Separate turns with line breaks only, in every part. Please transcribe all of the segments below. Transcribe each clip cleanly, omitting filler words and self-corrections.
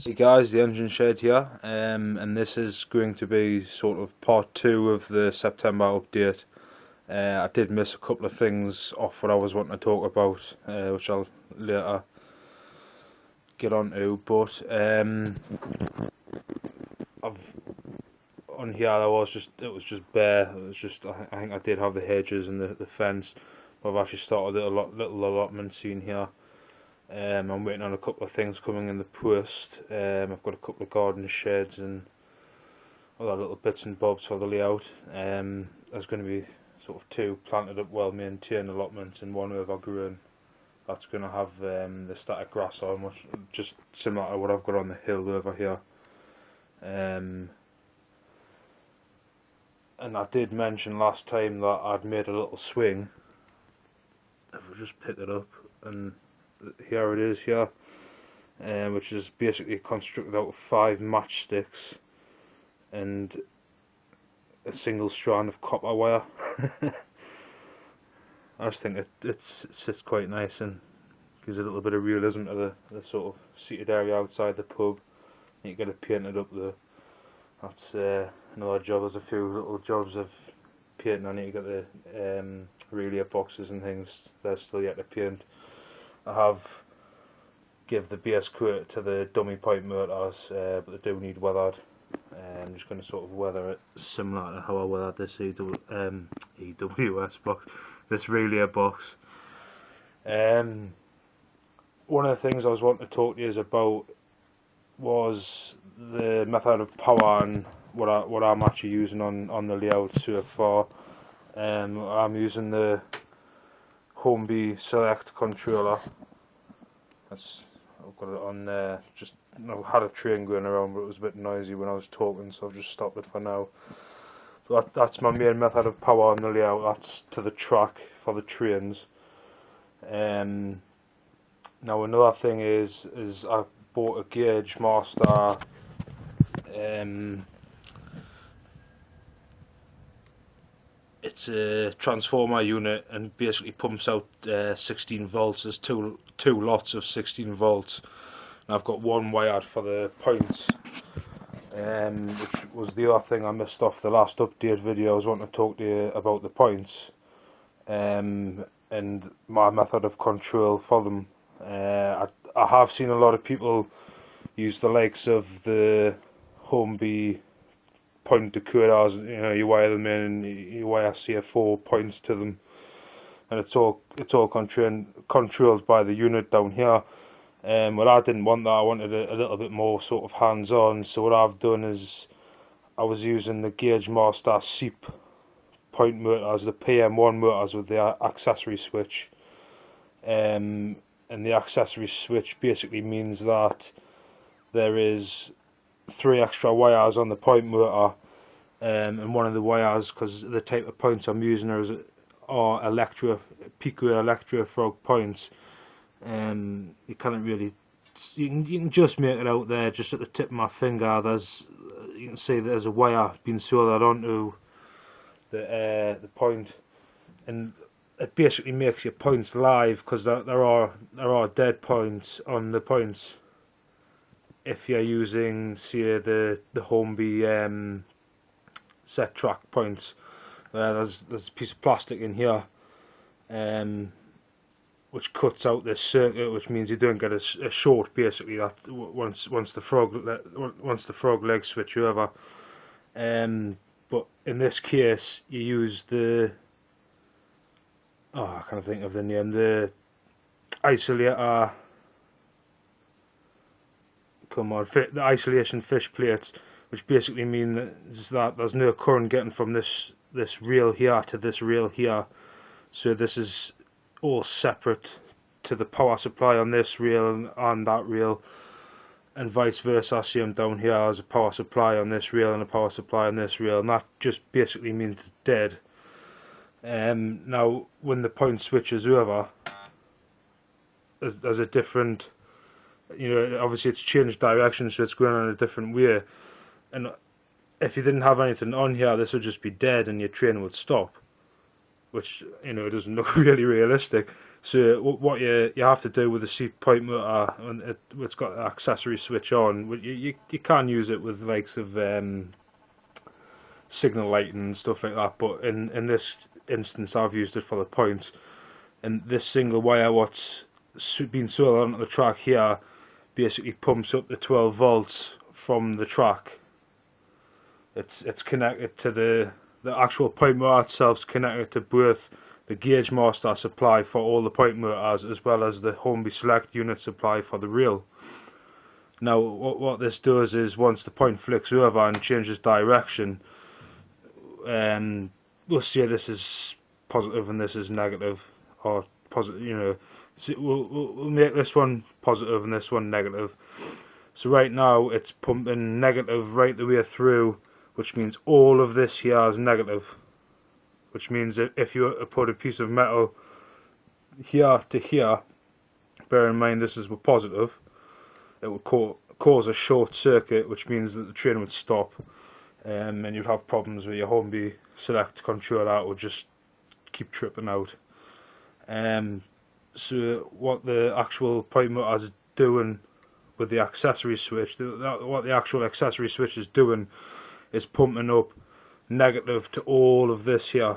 Hey guys, the Engine Shed here, and this is going to be sort of part two of the September update. I did miss a couple of things off what I was wanting to talk about, which I'll later get onto. But I've on here it was just bare. It was just I think I did have the hedges and the fence, but I've actually started little allotments in here. I'm waiting on a couple of things coming in the post. I've got a couple of garden sheds and other little bits and bobs for the layout. There's going to be sort of two planted up, well maintained allotments, and one overgrown. That's going to have the static grass on, which just similar to what I've got on the hill over here. And I did mention last time that I'd made a little swing. If I just pick it up, and here it is here, which is basically constructed out of 5 matchsticks and a single strand of copper wire. I just think it sits quite nice and gives a little bit of realism to the sort of seated area outside the pub. You get it painted up there. That's another job. There's a few little jobs of painting on it. You got the relay boxes and things. They're still yet to paint. I have give the base coat to the dummy pipe motors, but they do need weathered. I'm just going to sort of weather it similar to how I weathered this EWS box, this relay box. One of the things I was wanting to talk to you about was the method of power and what I'm actually using on the layout so far. I'm using the Hornby Select controller. I've got it on there. Just I had a train going around, but it was a bit noisy when I was talking, so I've just stopped it for now. So that's my main method of power on the layout. That's to the track for the trains. Now another thing is I bought a Gauge Master. It's a transformer unit and basically pumps out 16 volts. There's two lots of 16 volts. And I've got one wired for the points, which was the other thing I missed off the last update video. I was wanting to talk to you about the points and my method of control for them. I have seen a lot of people use the likes of the Hornby point decoders. You know, you wire them in and you wire say 4 points to them, and it's all controlled by the unit down here. Well, I didn't want that. I wanted a little bit more sort of hands-on. So what I've done is I was using the Gauge Master SEEP point motors, the PM1 motors with the accessory switch. And the accessory switch basically means that there is 3 extra wires on the point motor, and one of the wires, because the type of points I'm using are Pico Electro Frog points. You can't really, you can just make it out there, just at the tip of my finger. You can see there's a wire being soldered onto the point, and it basically makes your points live, because there are dead points on the points if you're using, say, the Hornby set track points. There's a piece of plastic in here, which cuts out this circuit, which means you don't get a short. Basically, that once the frog legs switch over. But in this case, you use the I can't think of the name. The isolator. Come on, the isolation fish plates, which basically mean that there's no current getting from this rail here to this rail here. So this is all separate to the power supply on this rail and on that rail, and vice versa. Same down here as a power supply on this rail and a power supply on this rail, and that just basically means it's dead. Now when the point switches over, there's a different, obviously it's changed direction, so it's going on a different way. And if you didn't have anything on here, this would just be dead and your train would stop, which, it doesn't look really realistic. So what you have to do with the seat point motor, and it's got an accessory switch on. You can use it with likes of signal lighting and stuff like that, but in this instance I've used it for the points. And this single wire what's been sold onto the track here basically pumps up the 12 volts from the track. It's connected to the actual point motor itself's connected to both the gauge master supply for all the point motors as well as the Hornby Select unit supply for the rail. Now what this does is once the point flicks over and changes direction, we'll say this is positive and this is negative, or positive, so we'll make this one positive and this one negative. So right now it's pumping negative right the way through, which means all of this here is negative, which means that if you put a piece of metal here to here, bear in mind this is positive, it would cause a short circuit, which means that the train would stop, and you'd have problems with your Hornby Select controller. It would just keep tripping out. So what the actual point motor is doing with the accessory switch, what the actual accessory switch is doing is pumping up negative to all of this here.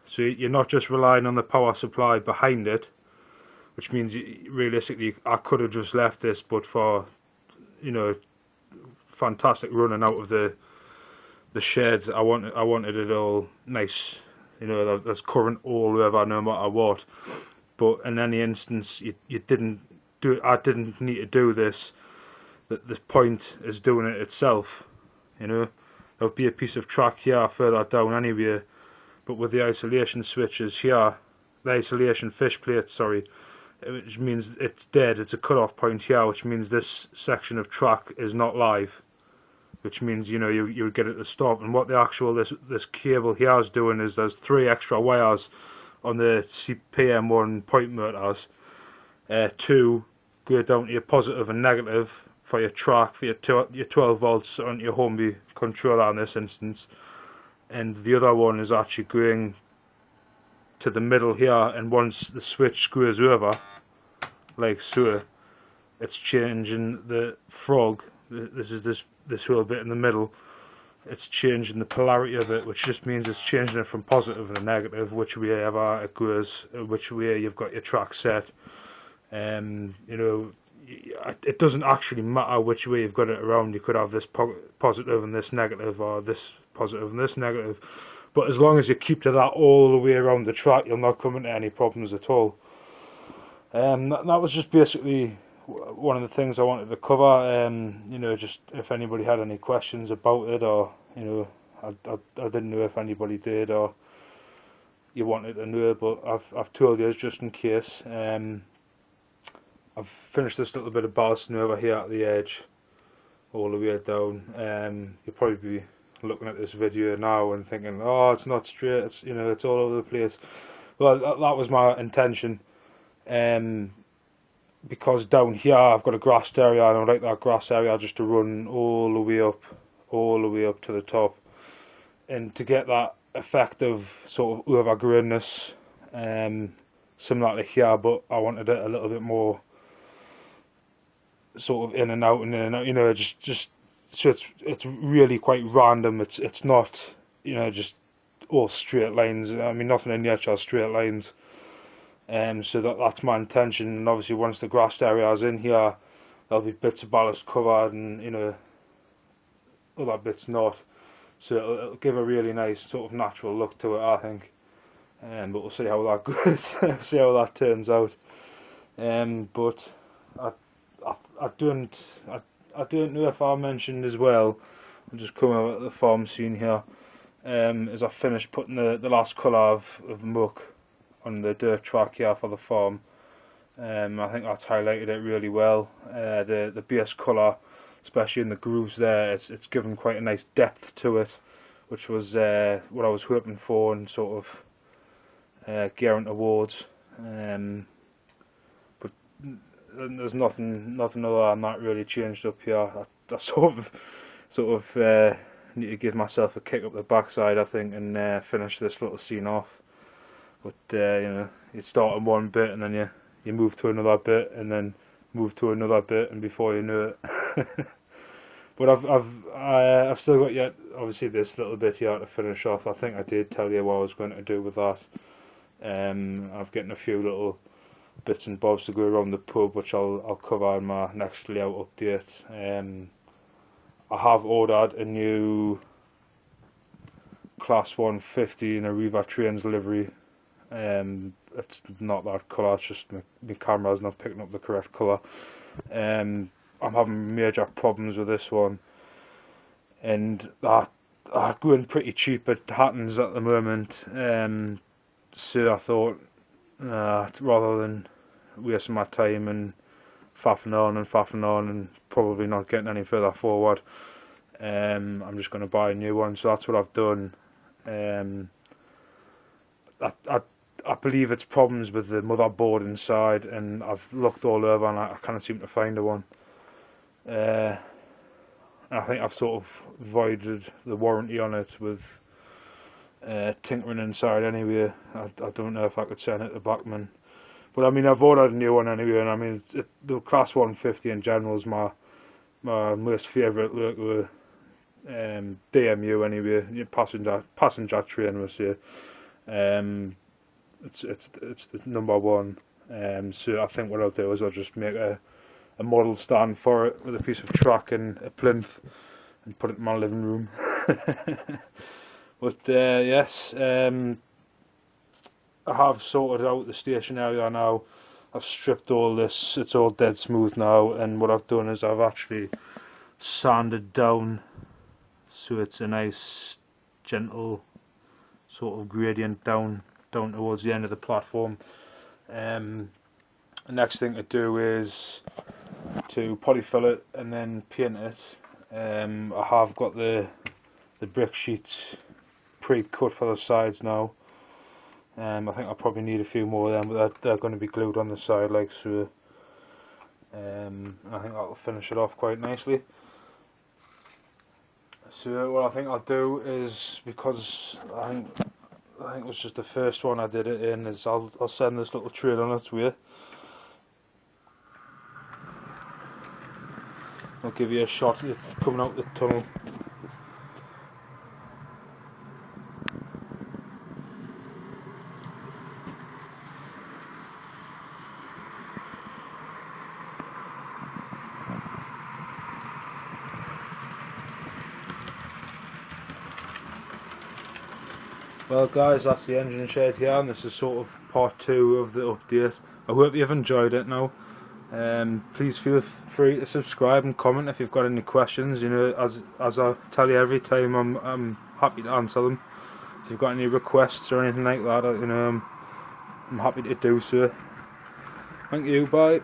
So you're not just relying on the power supply behind it, which means realistically I could have just left this, but for fantastic running out of the shed, I wanted it all nice. There's current all over no matter what. But in any instance, you didn't do. I didn't need to do this. That the point is doing it itself. There'll be a piece of track here further down anyway. But with the isolation switches here, the isolation fish plates, sorry, which means it's dead. It's a cut-off point here, which means this section of track is not live. Which means you would get it to stop. And what the actual this cable here is doing is there's 3 extra wires on the CPM1 point motors. 2 go down to your positive and negative for your track, for your 12 volts on your Hornby controller in this instance, and the other one is actually going to the middle here, and once the switch screws over like so, it's changing the frog. This is this whole bit in the middle. It's changing the polarity of it, which just means it's changing it from positive to negative, which way ever it goes, which way you've got your track set. It doesn't actually matter which way you've got it around. You could have this positive and this negative, or this positive and this negative. But as long as you keep to that all the way around the track, you'll not come into any problems at all. That was just basically one of the things I wanted to cover. Just if anybody had any questions about it, or I didn't know if anybody did, or you wanted to know, but I've told you just in case. I've finished this little bit of ballasting over here at the edge, all the way down. You'll probably be looking at this video now and thinking, oh, it's not straight, it's all over the place. Well, that was my intention. Because down here I've got a grassed area, and I like that grass area just to run all the way up to the top, and to get that effect of sort of overgrownness, similar to here, but I wanted it a little bit more sort of in and out and in and out, just so it's really quite random. It's not just all straight lines. I mean, nothing in nature are straight lines. So that's my intention. And obviously once the grassed area is in here, there'll be bits of ballast covered and other bits not. So it'll give a really nice sort of natural look to it, I think. But we'll see how that goes. See how that turns out. But I don't know if I mentioned as well. I'll just come out at the farm scene here. As I finished putting the last colour of muck on the dirt track here for the farm. I think that's highlighted it really well. The base colour, especially in the grooves there, it's given quite a nice depth to it, which was what I was hoping for and sort of gearing towards. But there's nothing other than that really changed up here. I sort of need to give myself a kick up the backside, I think, and finish this little scene off. But you start on one bit and then you move to another bit and then move to another bit, and before you know it. But I've still got yet obviously this little bit here to finish off. I think I did tell you what I was going to do with that. I've getting a few little bits and bobs to go around the pub, which I'll cover in my next layout update. I have ordered a new Class 150 in a Riva Trains livery. It's not that colour, it's just my camera's not picking up the correct colour. I'm having major problems with this one, and I going pretty cheap at Hattons at the moment. So I thought, rather than wasting my time and faffing on and probably not getting any further forward, I'm just going to buy a new one. So that's what I've done. I believe it's problems with the motherboard inside, and I've looked all over and I can't seem to find a one. I think I've sort of voided the warranty on it with tinkering inside anyway. I don't know if I could send it to Bachmann, but I mean I've ordered a new one anyway, and I mean the Class 150 in general is my most favourite local DMU anyway. Passenger train, we say. It's the number one. So I think what I'll do is I'll just make a model stand for it with a piece of track and a plinth and put it in my living room. But yes, I have sorted out the station area now. I've stripped all this, it's all dead smooth now, and what I've done is I've actually sanded down so it's a nice gentle sort of gradient down towards the end of the platform. The next thing to do is to polyfill it and then paint it. I have got the brick sheets pre-cut for the sides now. I think I'll probably need a few more of them, but they're going to be glued on the side like so. I think that'll finish it off quite nicely. So what I think I'll do is, because I think it was just the first one I did it in, is I'll send this little train on its way. I'll give you a shot. It's coming out the tunnel. Well guys, that's the engine shed here, and this is sort of part 2 of the update. I hope you've enjoyed it now. Please feel free to subscribe and comment if you've got any questions. You know, as I tell you every time, I'm happy to answer them. If you've got any requests or anything like that, you know, I'm happy to do so. Thank you, bye.